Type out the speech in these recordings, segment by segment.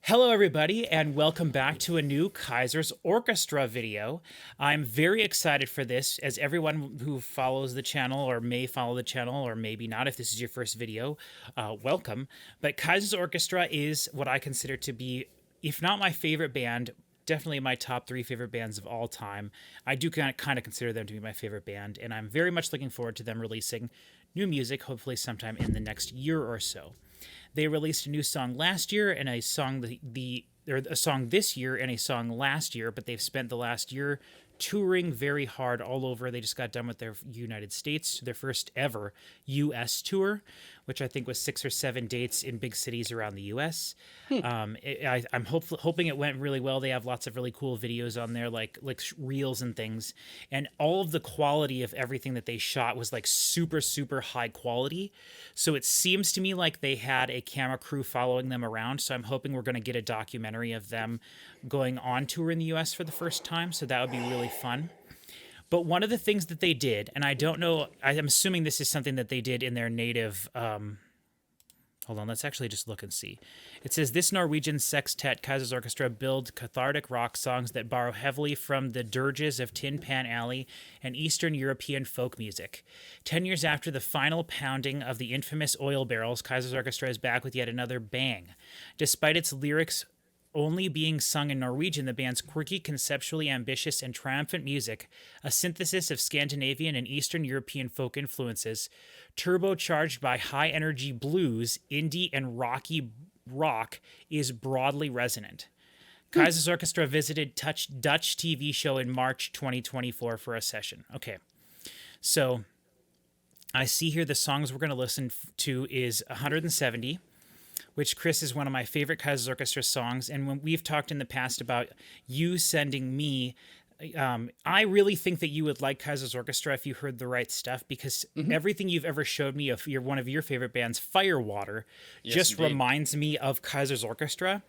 Hello, everybody, and welcome back to a new Kaizers Orchestra video. I'm very excited for this, as everyone who follows the channel, or may follow the channel, or maybe not if this is your first video, welcome. But Kaizers Orchestra is what I consider to be, if not my favorite band, definitely my top three favorite bands of all time. I do kind of consider them to be my favorite band, and I'm very much looking forward to them releasing new music, hopefully sometime in the next year or so. They released a new song last year and a song a song this year and a song last year, but they've spent the last year touring very hard all over. They just got done with their United States, their first ever US tour, which I think was 6 or 7 dates in big cities around the US. I'm hoping it went really well. They have lots of really cool videos on there, like reels and things, and all of the quality of everything that they shot was like super high quality. So it seems to me like they had a camera crew following them around. So I'm hoping we're going to get a documentary of them going on tour in the US for the first time. So that would be really fun. But one of the things that they did, and I don't know, I'm assuming this is something that they did in their native. Hold on, let's actually just look and see. It says, this Norwegian sextet, Kaizers Orchestra, build cathartic rock songs that borrow heavily from the dirges of Tin Pan Alley and Eastern European folk music. 10 years after the final pounding of the infamous oil barrels, Kaizers Orchestra is back with yet another bang. Despite its lyrics only being sung in Norwegian, the band's quirky, conceptually ambitious, and triumphant music, a synthesis of Scandinavian and Eastern European folk influences, turbocharged by high-energy blues, indie, and rocky rock, is broadly resonant. Kaizers Orchestra visited Dutch TV show in March 2024 for a session. Okay, so I see here the songs we're going to listen to is 170, which, Chris, is one of my favorite Kaizers Orchestra songs. And when we've talked in the past about you sending me, I really think that you would like Kaizers Orchestra if you heard the right stuff, because everything you've ever showed me of one of your favorite bands, Firewater, just reminds me of Kaizers Orchestra.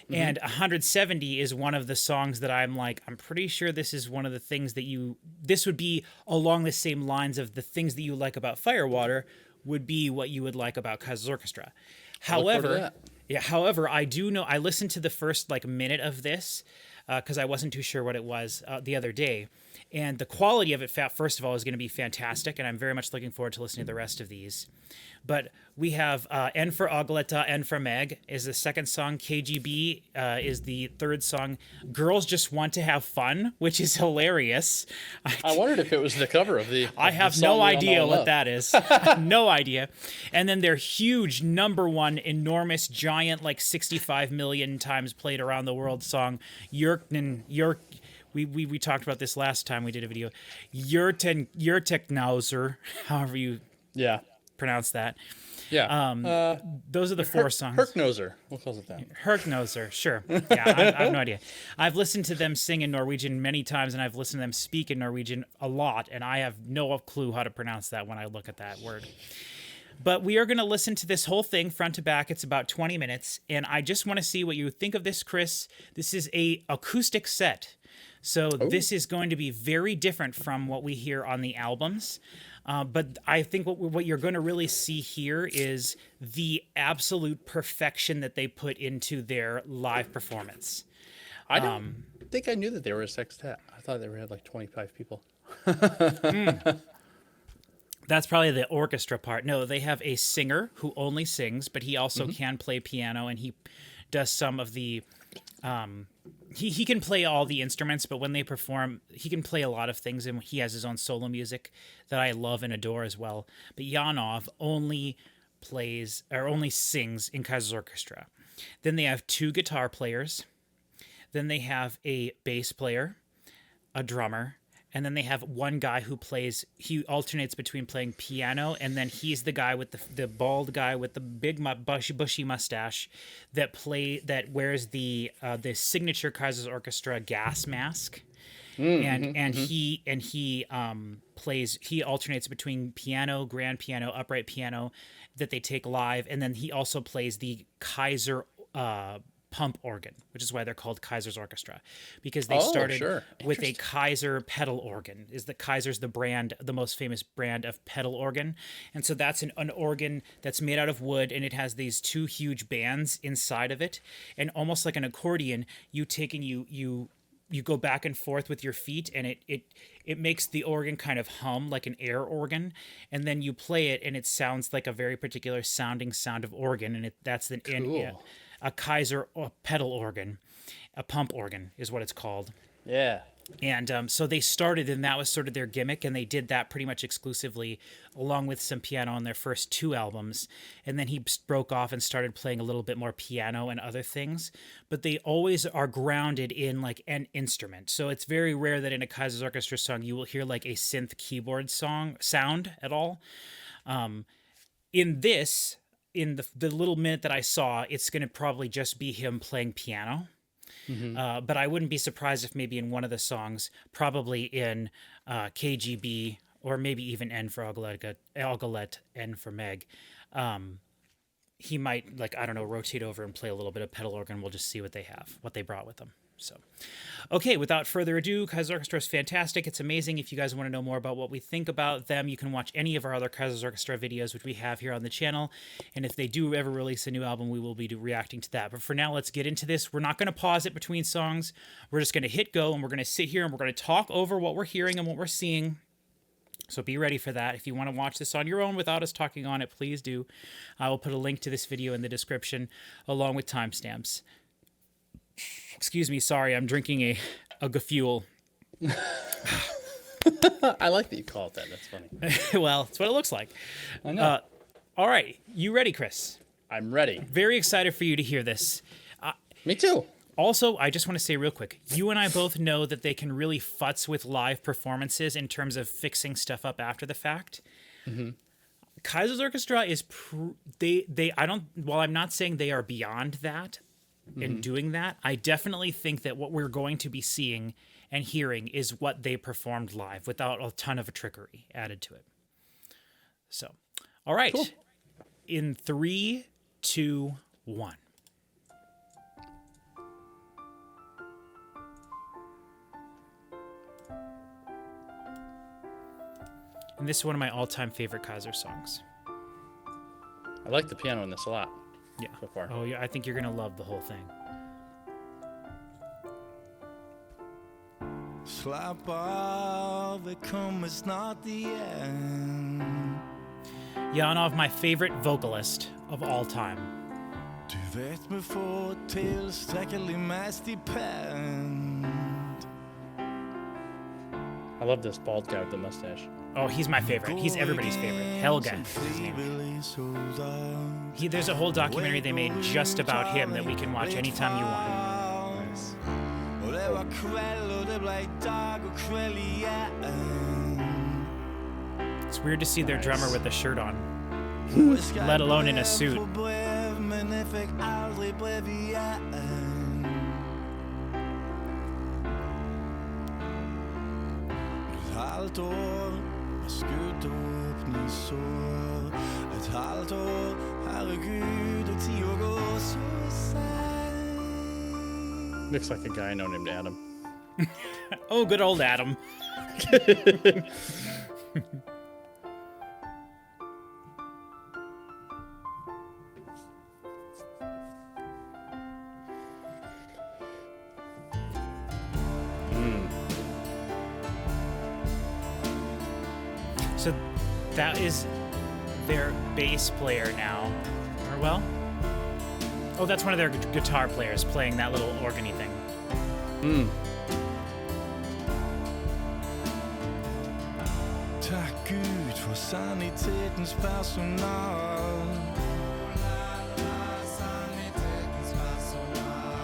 And 170 is one of the songs that I'm like, I'm pretty sure this is one of the things that this would be along the same lines of the things that you like about Firewater would be what you would like about Kaizers Orchestra. However, I do know, I listened to the first minute of this because I wasn't too sure what it was the other day. And the quality of it, first of all, is going to be fantastic. And I'm very much looking forward to listening to the rest of these. But we have En for Agleta, En for Meg is the second song. KGB is the third song. Girls Just Want to Have Fun, which is hilarious. I wondered if it was the cover of the. I have no idea what that is. No idea. And then their huge #1, enormous, giant, 65 million times played around the world song, We talked about this last time we did a video. Yurteknauser, however you pronounce that. Yeah. Those are the four songs. Herknoser. We'll call it that. Herknoser, sure. Yeah, I have no idea. I've listened to them sing in Norwegian many times, and I've listened to them speak in Norwegian a lot, and I have no clue how to pronounce that when I look at that word. But we are going to listen to this whole thing front to back. It's about 20 minutes, and I just want to see what you think of this, Chris. This is a acoustic set. So this is going to be very different from what we hear on the albums. But I think what you're going to really see here is the absolute perfection that they put into their live performance. I don't think I knew that they were a sextet. I thought they had 25 people. That's probably the orchestra part. No, they have a singer who only sings, but he also can play piano, and he does some of the... He can play all the instruments, but when they perform, he can play a lot of things, and he has his own solo music that I love and adore as well. But Janov only sings in Kaizers Orchestra. Then they have 2 guitar players. Then they have a bass player, a drummer, and then they have one guy he alternates between playing piano, and then he's the guy with the bald guy with the big bushy mustache that wears the signature Kaizers Orchestra gas mask. He alternates between piano, grand piano, upright piano that they take live, and then he also plays the Kaiser pump organ, which is why they're called Kaizers Orchestra, because they Oh, started sure. with a Interesting. Kaiser pedal organ. Is the Kaiser's the brand, the most famous brand of pedal organ, and so that's an organ that's made out of wood, and it has these two huge bands inside of it, and almost like an accordion, you take and you go back and forth with your feet, and it makes the organ kind of hum like an air organ, and then you play it and it sounds like a very particular sounding sound of organ, and that's Cool. a Kaiser pedal organ, a pump organ is what it's called. Yeah. And so they started, and that was sort of their gimmick, and they did that pretty much exclusively, along with some piano on their first two albums. And then he broke off and started playing a little bit more piano and other things. But they always are grounded in like an instrument. So it's very rare that in a Kaisers Orchestra song you will hear like a synth keyboard sound at all. In this, in the little minute that I saw, it's going to probably just be him playing piano. But I wouldn't be surprised if maybe in one of the songs, probably in KGB, or maybe even N for Algalet, N for Meg, he might, like, I don't know, rotate over and play a little bit of pedal organ. We'll just see what they brought with them. So, okay, without further ado, Kaisers Orchestra is fantastic. It's amazing. If you guys want to know more about what we think about them, you can watch any of our other Kaisers Orchestra videos, which we have here on the channel. And if they do ever release a new album, we will be reacting to that. But for now, let's get into this. We're not going to pause it between songs. We're just going to hit go, and we're going to sit here and we're going to talk over what we're hearing and what we're seeing. So be ready for that. If you want to watch this on your own without us talking on it, please do. I will put a link to this video in the description along with timestamps. Excuse me, sorry, I'm drinking a Gafuel. I like that you call it that. That's funny. Well, it's what it looks like. I know. All right, you ready, Chris? I'm ready. Very excited for you to hear this. Me too. Also, I just want to say real quick, you and I both know that they can really futz with live performances in terms of fixing stuff up after the fact. Mm-hmm. Kaisers Orchestra is while I'm not saying they are beyond that in doing that, I definitely think that what we're going to be seeing and hearing is what they performed live without a ton of trickery added to it. So, all right. Cool. In 3, 2, 1. And this is one of my all-time favorite Kaiser songs. I like the piano in this a lot. Yeah. So far. Oh, yeah. I think you're gonna love the whole thing. Slapp av, det kommer snart igen. Yanov, my favorite vocalist of all time. Du vet vi får tilstrekkelig med stipend. I love this bald guy with the mustache. Oh, he's my favorite. He's everybody's favorite. Helga is his name. There's a whole documentary they made just about him that we can watch anytime you want. Nice. Og det var kveld, og det ble dag og kveld igjen. It's weird to see their drummer with the shirt on, let alone in a suit. Brev, men jeg fikk aldri brev igjen. Et halvt år var skutt og åpne sår. Et halvt år, herregud, og tida går så seint. Looks like a guy I know named Adam. Oh, good old Adam. So that is their bass player now. Or well, oh, that's one of their guitar players playing that little organy thing. Tak Gud for sanitetens personal.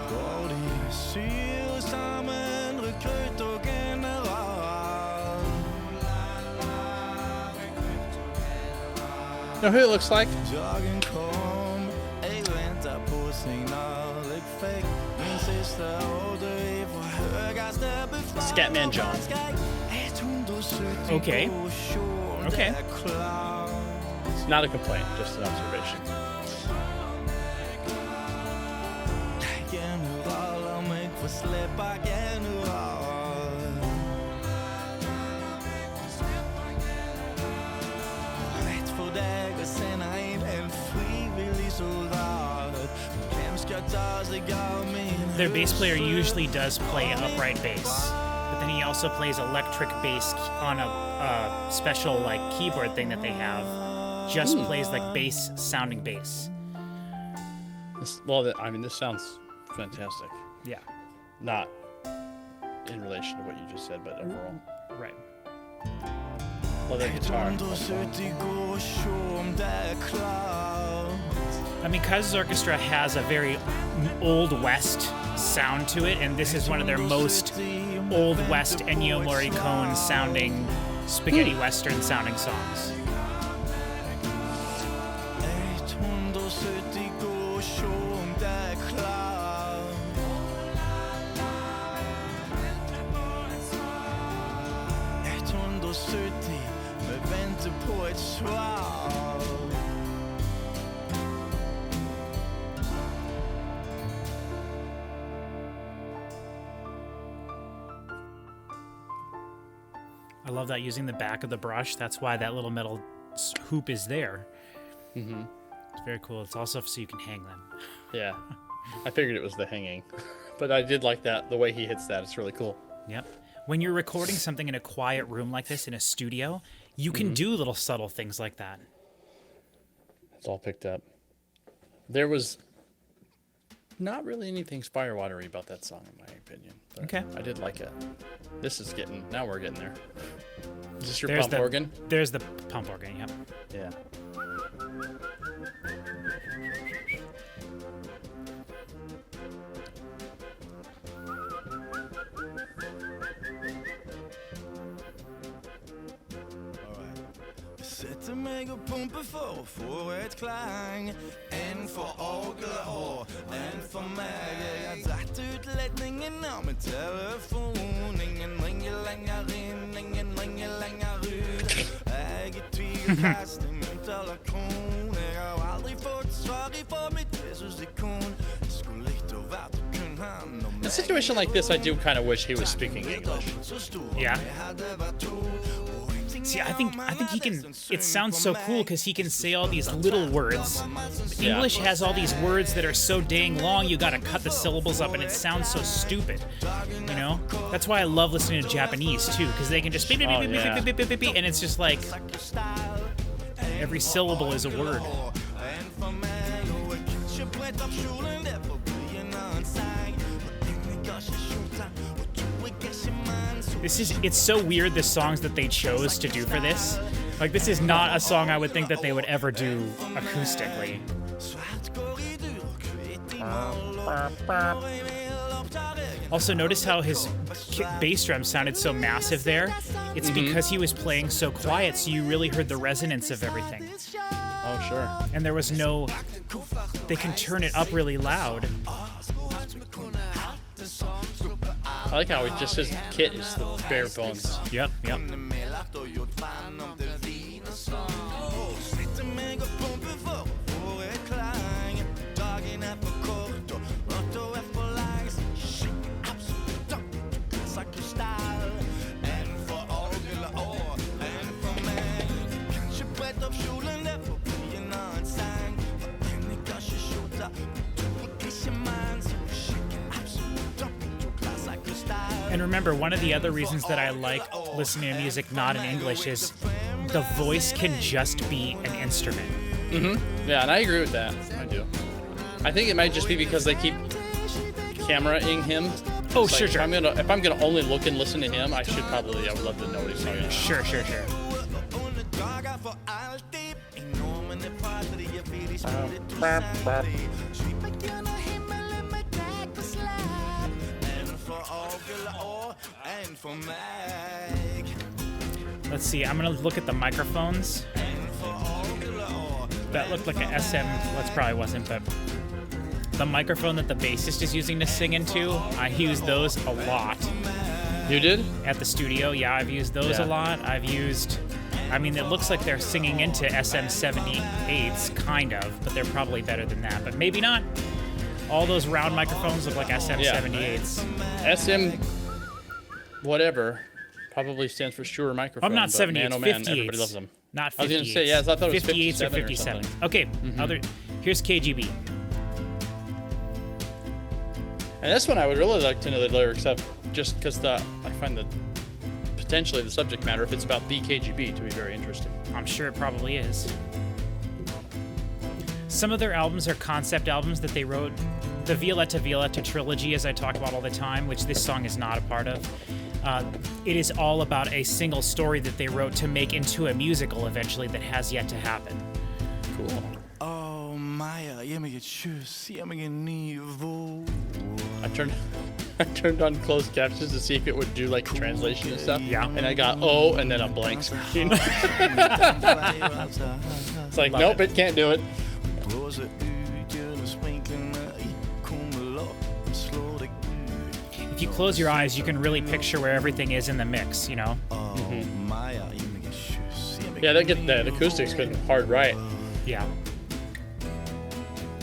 Går de syr sammen, rekrutt og general. You know who it looks like? Dagen kom, jeg venter på signal. Jeg fikk min siste ordre fra høyeste befal. Scatman John. Okay. Okay. It's not a complaint, just an observation. släppa ännu rad. Rätt för dig att sända in en frivillig soldat. Vem ska ta sig av min Their bass player usually does play upright bass, but then he also plays electric bass on a special like keyboard thing that they have. Just plays like bass sounding bass. This sounds fantastic. Yeah, Not in relation to what you just said, but overall. right. Love that guitar. I mean, Kaizers Orchestra has a very Old West sound to it, and this is one of their most Old West Ennio Morricone sounding spaghetti western sounding songs. I love that, using the back of the brush. That's why that little metal hoop is there. Mm-hmm. It's very cool. It's also so you can hang them. Yeah. I figured it was the hanging. But I did like that. The way he hits that, it's really cool. Yep. When you're recording something in a quiet room like this in a studio, you can do little subtle things like that. It's all picked up. There was not really anything Firewatery about that song, in my opinion. But Okay. I did like it. Now we're getting there. Is this your There's pump organ? There's the pump organ, yep. Yeah. Sätter mig och pumpar för att få ett klang. En för Agla och en för mig. Jag har dratt ut ledningen av min telefon. Ingen ringer längre in, ingen ringer längre ut. Äger tygkast i mynt eller kron. Jag har aldrig fått svar ifrån mitt Jesus-ikon. Skulle inte varit att kunna hand om In a situation like this, I do kind of wish he was speaking English. Yeah. See, I think he can. It sounds so cool because he can say all these little words. Yeah. English has all these words that are so dang long. You got to cut the syllables up, and it sounds so stupid. You know, that's why I love listening to Japanese too, because they can just beep, beep, beep, beep, beep, beep, beep, beep, beep, and it's just like every syllable is a word. It's so weird, the songs that they chose to do for this. Like, this is not a song I would think that they would ever do acoustically. Also, notice how his bass drum sounded so massive there. It's because he was playing so quiet, so you really heard the resonance of everything. Oh, sure. And there was no... They can turn it up really loud. I like how just his kit is the bare bones. Yep. And remember, one of the other reasons that I like listening to music not in English is the voice can just be an instrument. Mm-hmm. Yeah, and I agree with that. I do. I think it might just be because they keep cameraing him. Oh, It's sure, like, sure. If I'm gonna only look and listen to him, I would love to know what he's talking about. Sure. Let's see, I'm gonna look at the microphones. That looked like a SM, well, it probably wasn't, but the microphone that the bassist is using to sing into, I use those a lot. You did? At the studio, yeah, I've used those a lot. It looks like they're singing into SM78s, kind of, but they're probably better than that, but maybe not. All those round microphones look like SM78s. SM whatever probably stands for Shure microphone. I'm not but 78s, man, oh man, 58s. everybody loves them. Not 58s. I was going to say, yes, I thought it was 58s or 57 or 57. something. Okay, here's KGB. And this one I would really like to know the lyrics of, just because I find that potentially the subject matter, if it's about the KGB, to be very interesting. I'm sure it probably is. Some of their albums are concept albums that they wrote. The Violetta Violetta trilogy, as I talk about all the time, which this song is not a part of. It is all about a single story that they wrote to make into a musical eventually that has yet to happen. Cool. Oh, Maya, ge mig ett kyss, ge mig en ny vår. I turned on closed captions to see if it would do like translation and stuff. Yeah. And I got oh, and then a blank screen. It's like, nope, it can't do it. Blåser ut genom sprinklarna i kummelopp, slår dig ut. If you close your eyes, you can really picture where everything is in the mix, you know? Oh, Maya, ge mig ett kyss, ge mig Yeah, en that acoustic's been hard right. Yeah.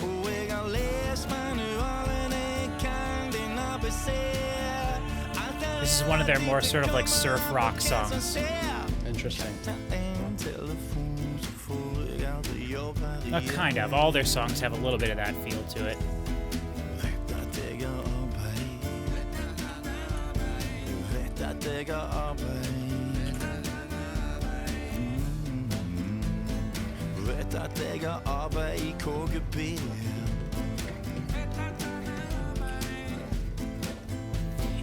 Och jag har läst manualen, jag kan din ABC. This is one of their more sort of like surf rock songs. Interesting. En telefon så får jag aldrig jobba igen. Kind of. All their songs have a little bit of that feel to it. Vet att jag har arbeid. Vet att jag har arbeid. Vet att jag har arbeid i KGB.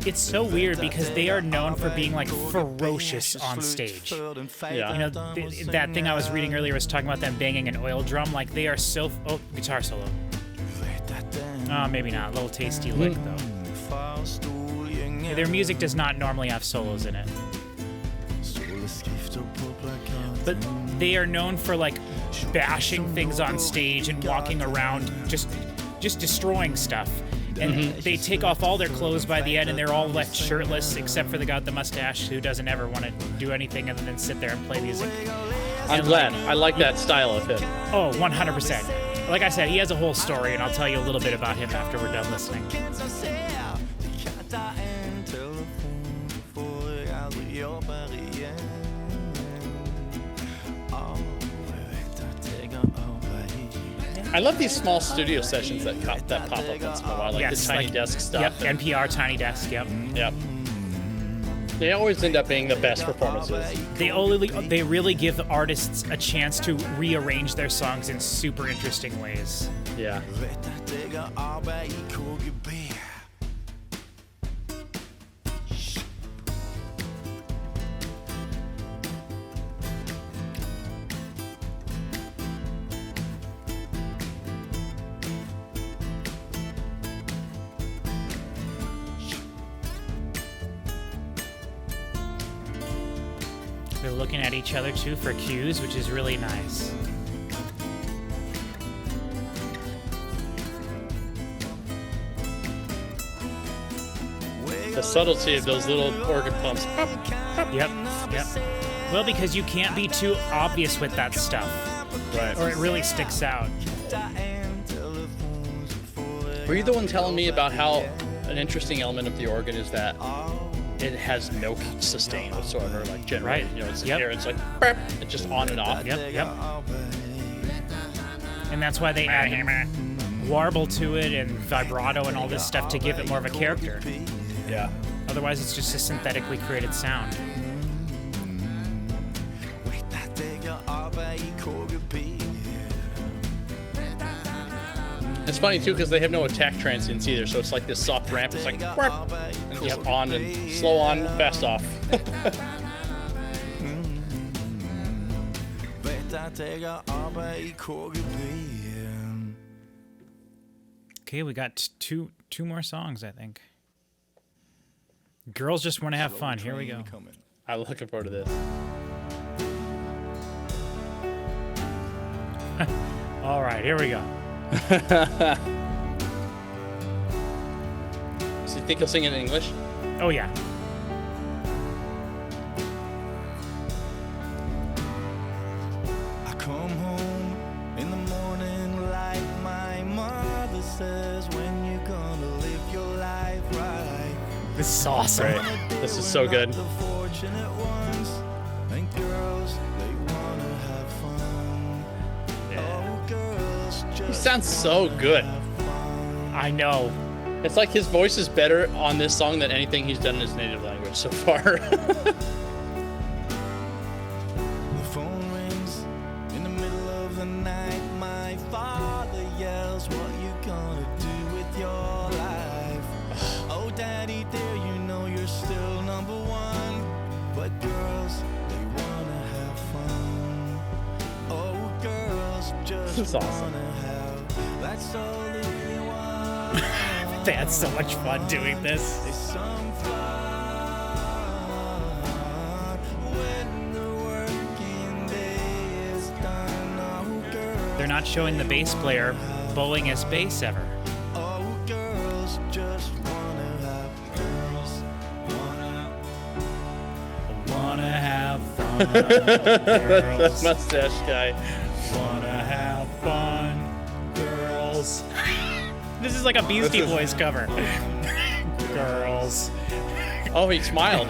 It's so weird because they are known for being like ferocious on stage. Yeah. You know, that thing I was reading earlier was talking about them banging an oil drum. Like they are so. Oh, guitar solo. Maybe not. A little tasty lick though. Yeah, their music does not normally have solos in it. But they are known for like bashing things on stage and walking around just destroying stuff. And they take off all their clothes by the end, and they're all left shirtless, except for the guy with the mustache who doesn't ever want to do anything other than sit there and play music. I'm glad. I like that style of him. Oh, 100%. Like I said, he has a whole story, and I'll tell you a little bit about him after we're done listening. I love these small studio sessions that pop up once in a while, like Yes, the tiny like- desk stuff. Yep, NPR Tiny Desk, yep. Yep. They always end up being the best performances. They really give the artists a chance to rearrange their songs in super interesting ways. Yeah. They're looking at each other too for cues, which is really nice. The subtlety of those little organ pumps. Yep. Well, because you can't be too obvious with that stuff, Right. or it really sticks out. Were you the one telling me about how an interesting element of the organ is that it has no sustain whatsoever, like generated? Right. You know, it's Yep. here, it's like burp, it's just on and off. Yep. And that's why they add warble to it and vibrato and all this stuff to give it more of a character. Yeah. Otherwise, it's just a synthetically created sound. It's funny too because they have no attack transients either, so it's like this soft ramp. It's like burp, and just on and slow on, fast off. Okay, we got two more songs, I think. Girls Just Want to Have Fun. Here we go. I'm looking forward to this. All right, here we go. So you think he'll sing it in English? Oh, yeah. I come home in the morning like my mother says when This is awesome. Great. This is so good. The fortunate ones, and girls, they wanna have fun. Oh, girls He just sounds so good. I know. It's like his voice is better on this song than anything he's done in his native language so far. The phone rings in the middle of the night. My father yells, "What you gonna do with your life?" Oh, daddy, dear, you know you're still number one. But girls, they wanna have fun. Oh, girls just This is awesome. wanna have. That's all they really want. They had so much fun doing this. It's some fun when the working day is done. Oh, girls, They're not showing the bass player bowling his bass ever. oh, girls just wanna have girls. Wanna have fun. That Girls mustache guy. wanna have fun. Girls. This is like a Beastie This is- Boys cover. Girls. Oh, he smiled.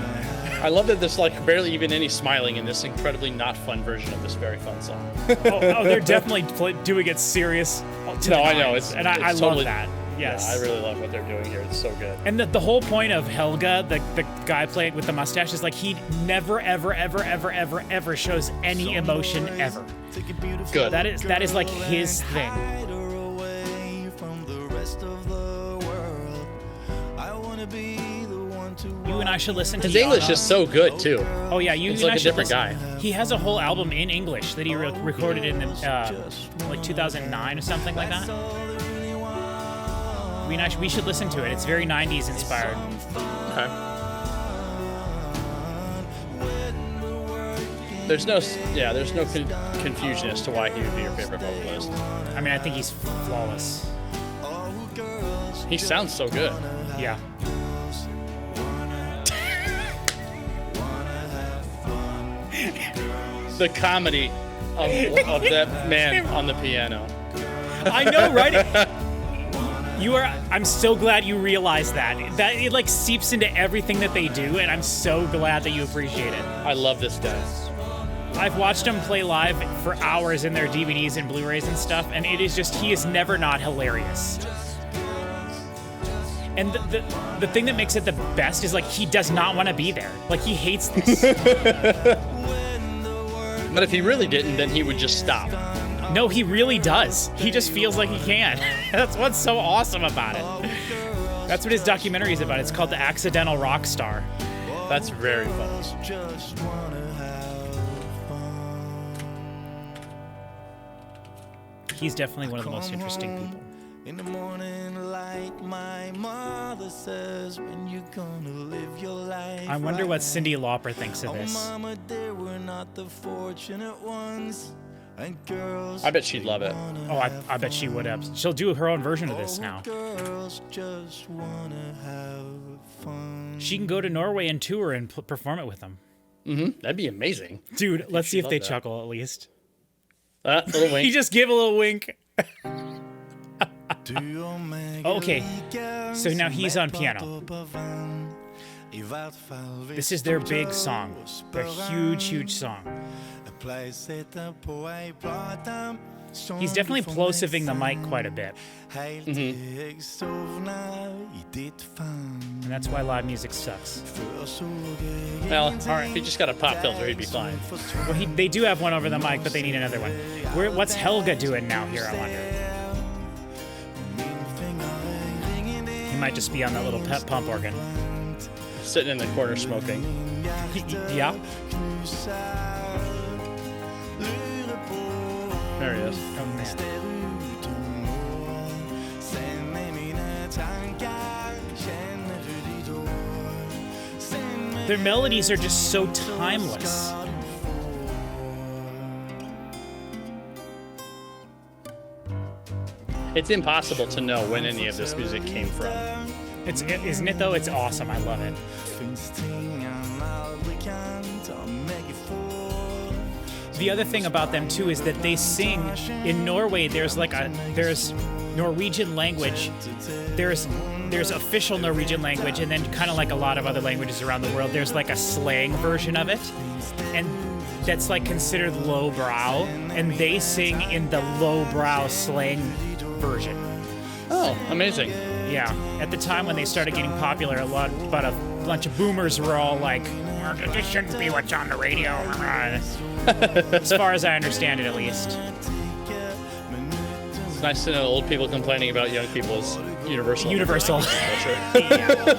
I love that there's like barely even any smiling in this incredibly not fun version of this very fun song. Oh, they're definitely doing it serious. To No, the I know. nines, It's and I it's love totally, that. Yes. Yeah, I really love what they're doing here. It's so good. And the whole point of Helga, the guy playing with the mustache, is like he never, ever, ever, ever, ever, ever shows any emotion ever. Take a beautiful Good. That is like his thing. hide her away from the rest of the world. I wanna be the one to You and I should listen to His the English is so good too. Oh yeah, you He's and like I a should different listen. guy. He has a whole album in English that he recorded in like 2009 or something like that. We should listen to it. It's very 90s inspired. Okay. There's no confusion as to why he would be your favorite vocalist. I mean, I think he's flawless. He sounds so good. Yeah. The comedy of that man on the piano. I know, right? I'm so glad you realize that. That it like seeps into everything that they do, and I'm so glad that you appreciate it. I love this guy. I've watched him play live for hours in their DVDs and Blu-rays and stuff, and it is just, he is never not hilarious. And the thing that makes it the best is like he does not want to be there. Like he hates this. But if he really didn't, then he would just stop. No, he really does. He just feels like he can. That's what's so awesome about it. That's what his documentary is about. It's called The Accidental Rock Star. That's very fun. just wanna have fun. He's definitely one of the most interesting people. In the morning light, my mother says, when you gonna live your life. I wonder what right? Cyndi Lauper thinks of Oh, this. mama, dear, we're not the fortunate ones. And girls, I bet she'd love it. Oh, I bet she would have. She'll do her own version of this now. girls just wanna have fun. She can go to Norway and tour and perform it with them. That'd be amazing. Dude, let's see if love they that. chuckle at least. Little wink. He just gave a little wink. Oh, okay. So now he's on piano. This is their big song. Their huge, huge song. He's definitely plosiving the mic quite a bit. And that's why live music sucks. Well, all right. If he just got a pop filter, he'd be fine. Well, they do have one over the mic, but they need another one. What's Helga doing now here, I wonder? He might just be on that little pep pump organ. Sitting in the corner smoking. Yeah. There he is. Oh, man. Their melodies are just so timeless. It's impossible to know when any of this music came from. Isn't it though? It's awesome. I love it. The other thing about them too is that they sing in Norway. There's Norwegian language. There's there's official Norwegian language, and then kind of like a lot of other languages around the world, there's like a slang version of it, and that's like considered lowbrow, and they sing in the lowbrow slang version. Oh, amazing. Yeah, at the time when they started getting popular, a bunch of boomers were all like, this shouldn't be what's on the radio. As far as I understand it, at least. It's nice to know old people complaining about young people's universal. Universal. Culture. Yeah.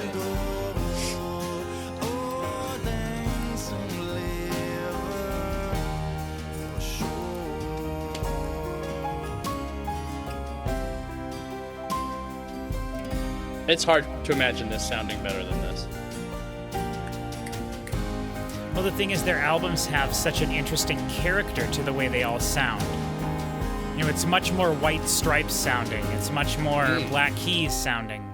It's hard to imagine this sounding better than this. Well, the thing is, their albums have such an interesting character to the way they all sound. You know, it's much more White Stripes sounding. It's much more Black Keys sounding.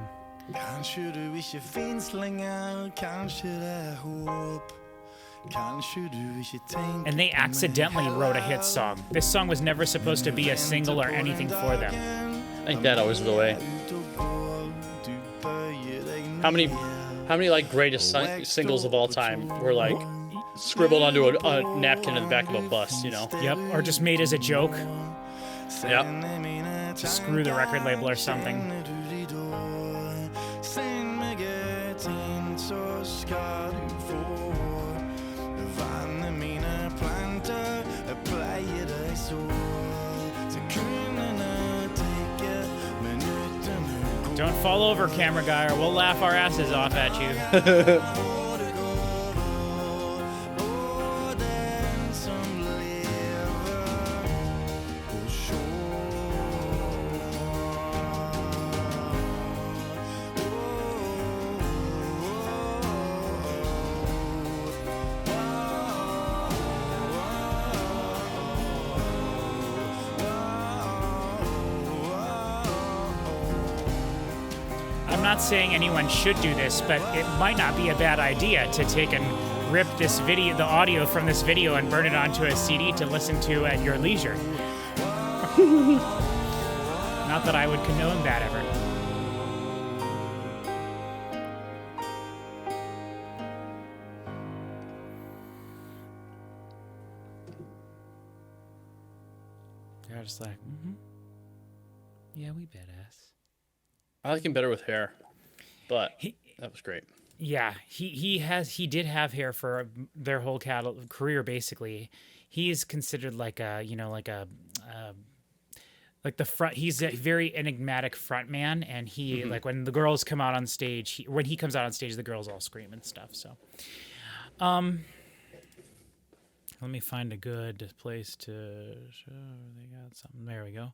Kanskje du ikke finnes lenger, kanskje det er håp. Kanskje du ikke tenker And they accidentally wrote a hit song. This song was never supposed to be a single or anything for them. I think that always the way. How many like greatest singles of all time were like scribbled onto a napkin in the back of a bus, you know? Yep, or just made as a joke. Yep. To screw the record label or something. Don't fall over, camera guy, or we'll laugh our asses off at you. I'm not saying anyone should do this, but it might not be a bad idea to take and rip this video, the audio from this video, and burn it onto a CD to listen to at your leisure. Not that I would condone that ever. They're just like, yeah, we badass. I like him better with hair, but that was great. Yeah, he did have hair for their whole career basically. He's considered like a, you know, like the front. He's a very enigmatic front man, and he like when the girls come out on stage, when he comes out on stage, the girls all scream and stuff. So, let me find a good place to show. They got something. There we go.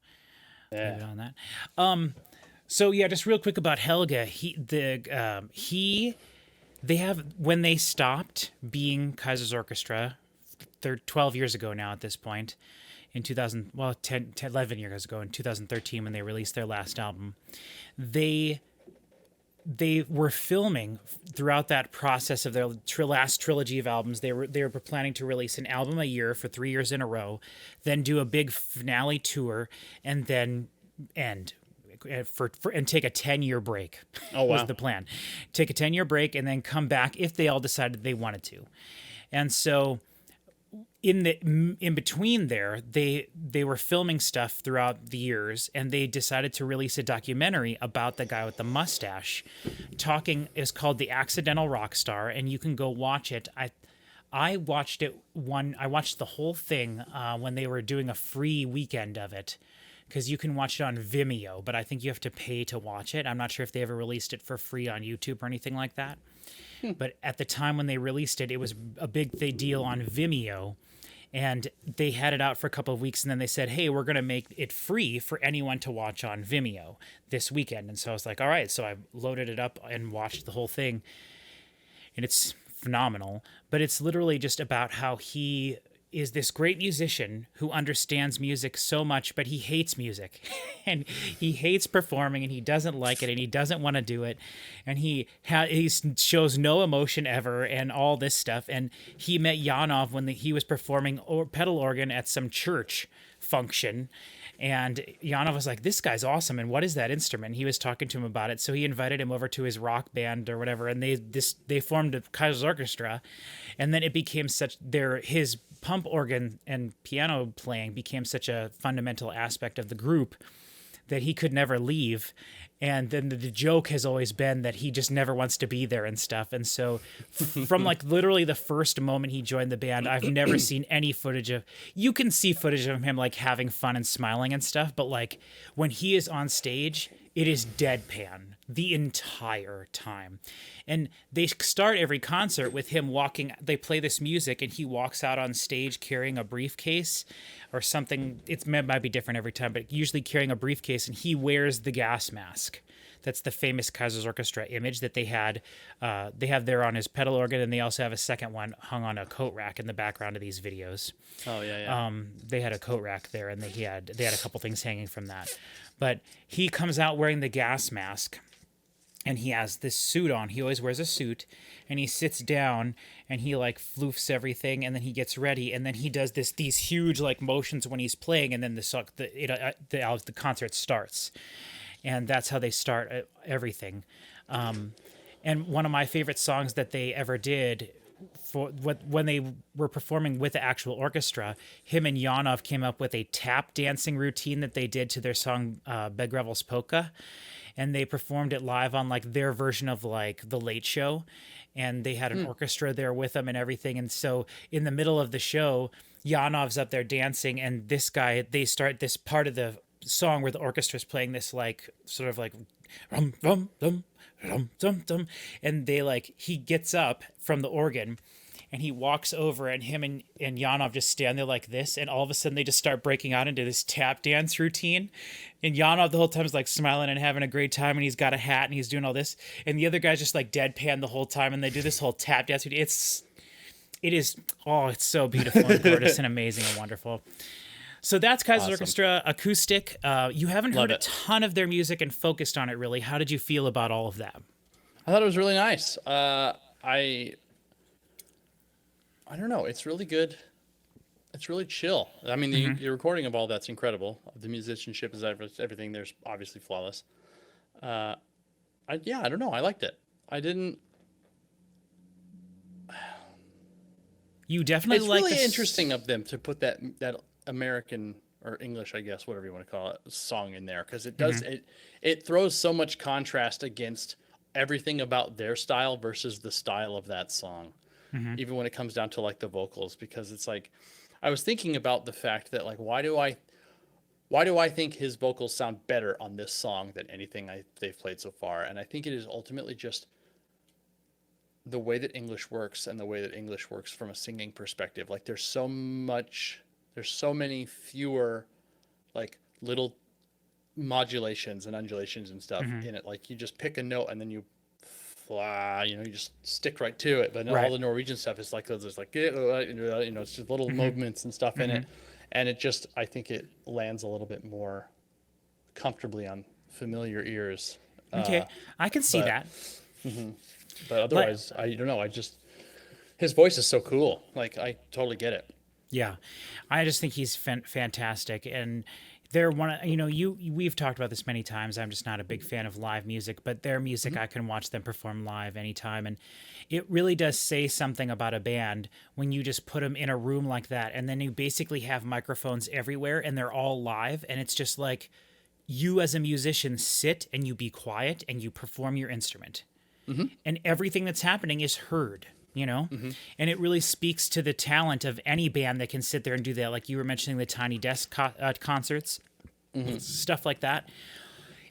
Yeah. Leave it on that. So yeah, just real quick about Helge. They have, when they stopped being Kaizers Orchestra, 12 years ago now at this point, in 11 years ago in 2013 when they released their last album, they were filming throughout that process of their last trilogy of albums. They were planning to release an album a year for 3 years in a row, then do a big finale tour, and then end. And take a 10-year break. Oh, wow. Was the plan. Take a 10-year break and then come back if they all decided they wanted to. And so in between there, they were filming stuff throughout the years, and they decided to release a documentary about the guy with the mustache. Is called The Accidental Rock Star, and you can go watch it. I watched it I watched the whole thing when they were doing a free weekend of it, because you can watch it on Vimeo, but I think you have to pay to watch it. I'm not sure if they ever released it for free on YouTube or anything like that. But at the time when they released it, it was a big deal on Vimeo, and they had it out for a couple of weeks, and then they said, hey, we're going to make it free for anyone to watch on Vimeo this weekend. And so I was like, all right. So I loaded it up and watched the whole thing, and it's phenomenal. But it's literally just about how he is this great musician who understands music so much, but he hates music and he hates performing, and he doesn't like it, and he doesn't want to do it. And he shows no emotion ever and all this stuff. And he met Janov when he was performing pedal organ at some church function. And Yana was like, this guy's awesome. And what is that instrument? He was talking to him about it. So he invited him over to his rock band or whatever. And they formed a Kaizers Orchestra. And then it became his pump organ and piano playing became such a fundamental aspect of the group that he could never leave. And then the joke has always been that he just never wants to be there and stuff. And so from like literally the first moment he joined the band, I've never seen any footage you can see footage of him like having fun and smiling and stuff. But like when he is on stage, it is deadpan the entire time. And they start every concert with him they play this music and he walks out on stage carrying a briefcase or something. It might be different every time, but usually carrying a briefcase, and he wears the gas mask. That's the famous Kaizers Orchestra image that they had. They have there on his pedal organ, and they also have a second one hung on a coat rack in the background of these videos. Oh yeah. They had a coat rack there, and they had a couple things hanging from that. But he comes out wearing the gas mask, and he has this suit on. He always wears a suit, and he sits down and he like floofs everything, and then he gets ready, and then he does these huge like motions when he's playing, and then the concert starts, and that's how they start everything. And one of my favorite songs that they ever did when they were performing with the actual orchestra, him and Yanov came up with a tap dancing routine that they did to their song Begrevel's Polka. And they performed it live on like their version of like The Late Show, and they had an orchestra there with them and everything. And so in the middle of the show, Yanov's up there dancing, and they start this part of the song where the orchestra's playing this like sort of like rum dum dum dum dum dum, and he gets up from the organ. And he walks over, and him and Yanov just stand there like this. And all of a sudden, they just start breaking out into this tap dance routine. And Yanov the whole time is like smiling and having a great time. And he's got a hat and he's doing all this. And the other guy's just like deadpan the whole time. And they do this whole tap dance routine. It's so beautiful and gorgeous and amazing and wonderful. So that's Kaizers Orchestra Acoustic. You haven't heard a ton of their music and focused on it really. How did you feel about all of that? I thought it was really nice. I don't know. It's really good. It's really chill. I mean, the recording of all that's incredible. The musicianship is everything. There's obviously flawless. I don't know. I liked it. I didn't. You definitely It's really interesting of them to put that American or English, I guess, whatever you want to call it, song in there, because it does it throws so much contrast against everything about their style versus the style of that song. Even when it comes down to like the vocals, because it's like, I was thinking about the fact that like, why do I think his vocals sound better on this song than anything they've played so far? And I think it is ultimately just the way that English works, and the way that English works from a singing perspective. Like there's so many fewer like little modulations and undulations and stuff in it. Like you just pick a note and then you just stick right to it. But all the Norwegian stuff is like there's like it's just little movements and stuff in it, and it just, I think it lands a little bit more comfortably on familiar ears. Okay, I can see that. But otherwise, I don't know. His voice is so cool. Like I totally get it. Yeah, I just think he's fantastic, and they're we've talked about this many times. I'm just not a big fan of live music, but their music, I can watch them perform live anytime. And it really does say something about a band when you just put them in a room like that. And then you basically have microphones everywhere and they're all live. And it's just like you as a musician sit and you be quiet and you perform your instrument. And everything that's happening is heard. And it really speaks to the talent of any band that can sit there and do that. Like you were mentioning the Tiny Desk concerts, stuff like that.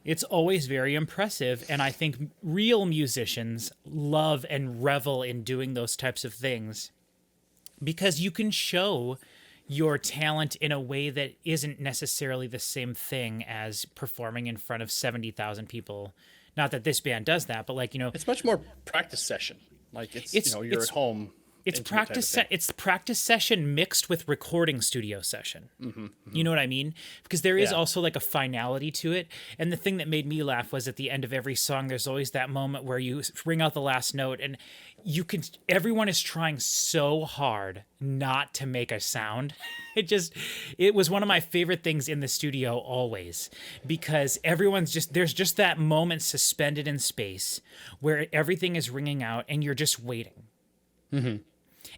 It's always very impressive. And I think real musicians love and revel in doing those types of things because you can show your talent in a way that isn't necessarily the same thing as performing in front of 70,000 people. Not that this band does that, but it's much more practice session. Like you're at home it's intimate type of practice. thing. It's practice session mixed with recording studio session. You know what I mean? Because there is Yeah. also like a finality to it. And the thing that made me laugh was at the end of every song, there's always that moment where you ring out the last note, and everyone is trying so hard not to make a sound. It was one of my favorite things in the studio always, because there's just that moment suspended in space where everything is ringing out and you're just waiting.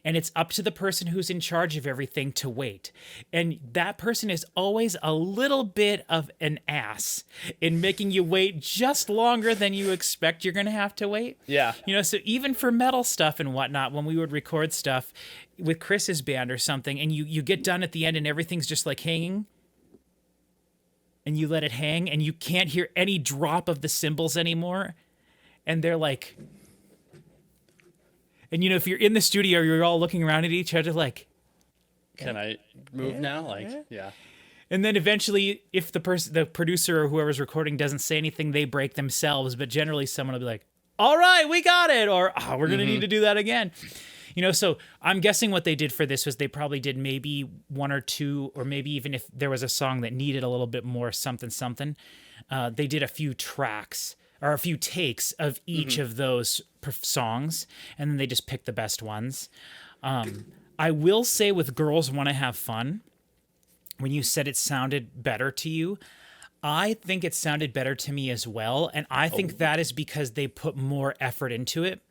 And it's up to the person who's in charge of everything to wait. And that person is always a little bit of an ass in making you wait just longer than you expect you're going to have to wait. Yeah. So even for metal stuff and whatnot, when we would record stuff with Chris's band or something, and you get done at the end and everything's just like hanging, and you let it hang, and you can't hear any drop of the cymbals anymore, and they're like... And, if you're in the studio, you're all looking around at each other like... Can I move now? Like, yeah. And then eventually, if the producer or whoever's recording doesn't say anything, they break themselves. But generally, someone will be like, all right, we got it. Or, we're going to need to do that again. So I'm guessing what they did for this was they probably did maybe one or two, or maybe even if there was a song that needed a little bit more something, they did a few tracks or a few takes of each of those songs, and then they just picked the best ones. I will say with Girls Wanna Have Fun, when you said it sounded better to you, I think it sounded better to me as well, and I think that is because they put more effort into it.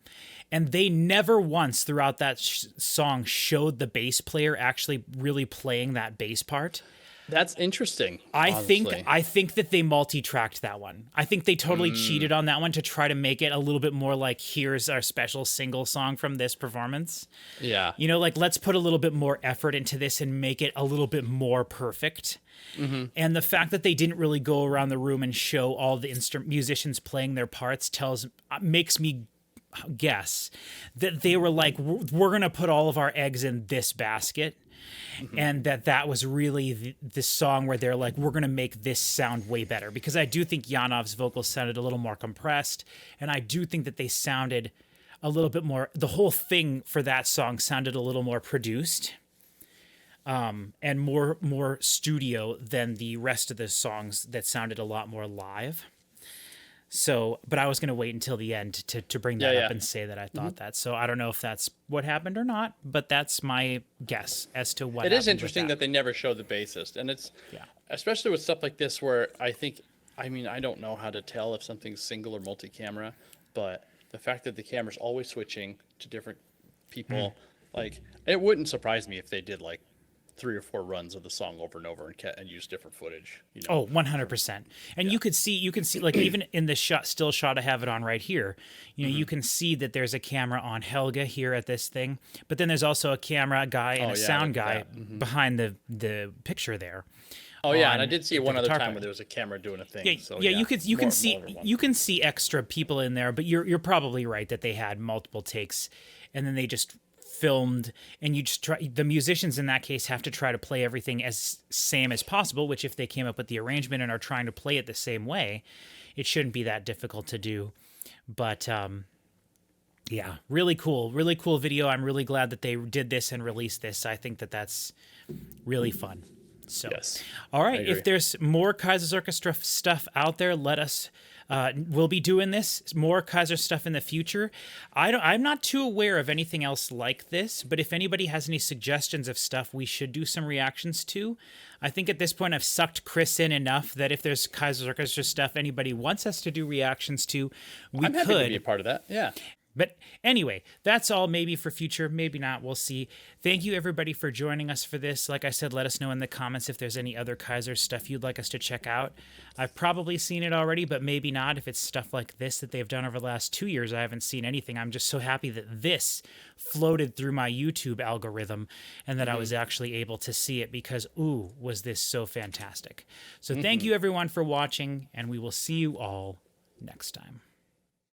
And they never once throughout that song showed the bass player actually really playing that bass part. That's interesting. I honestly. think that they multi-tracked that one. I think they totally cheated on that one to try to make it a little bit more like, here's our special single song from this performance. Yeah. Like, let's put a little bit more effort into this and make it a little bit more perfect. And the fact that they didn't really go around the room and show all the musicians playing their parts makes me guess that they were like, we're going to put all of our eggs in this basket. And that was really the song where they're like, we're going to make this sound way better. Because I do think Yanov's vocals sounded a little more compressed. And I do think that they sounded a little bit more, the whole thing for that song sounded a little more produced. And more studio than the rest of the songs that sounded a lot more live. So, but I was going to wait until the end to bring that up and say that I thought that. So I don't know if that's what happened or not, but that's my guess as to what happened. It is interesting that they never show the bassist. And it's, especially with stuff like this where I don't know how to tell if something's single or multi-camera, but the fact that the camera's always switching to different people, like, it wouldn't surprise me if they did like 3 or 4 runs of the song over and over and use different footage. 100%. And you can see like even in the still shot I have it on right here, you can see that there's a camera on Helga here at this thing, but then there's also a camera guy and a sound guy behind the picture there. Oh yeah, and I did see one other time where there was a camera doing a thing. You can see extra people in there, but you're probably right that they had multiple takes, and then they just filmed, and the musicians in that case have to try to play everything as same as possible, which if they came up with the arrangement and are trying to play it the same way, it shouldn't be that difficult to do. But really cool video. I'm really glad that they did this and released this. I think that's really fun. So, yes, all right, if there's more Kaizers Orchestra stuff out there, let us. We'll be doing more Kaiser stuff in the future. I'm not too aware of anything else like this, but if anybody has any suggestions of stuff we should do some reactions to, I think at this point I've sucked Chris in enough that if there's Kaizers Orchestra stuff anybody wants us to do reactions to, I'm happy to be a part of that. Yeah. But anyway, that's all maybe for future, maybe not, we'll see. Thank you everybody for joining us for this. Like I said, let us know in the comments if there's any other Kaizers stuff you'd like us to check out. I've probably seen it already, but maybe not. If it's stuff like this that they've done over the last 2 years, I haven't seen anything. I'm just so happy that this floated through my YouTube algorithm and that I was actually able to see it because, was this so fantastic. So thank you everyone for watching, and we will see you all next time.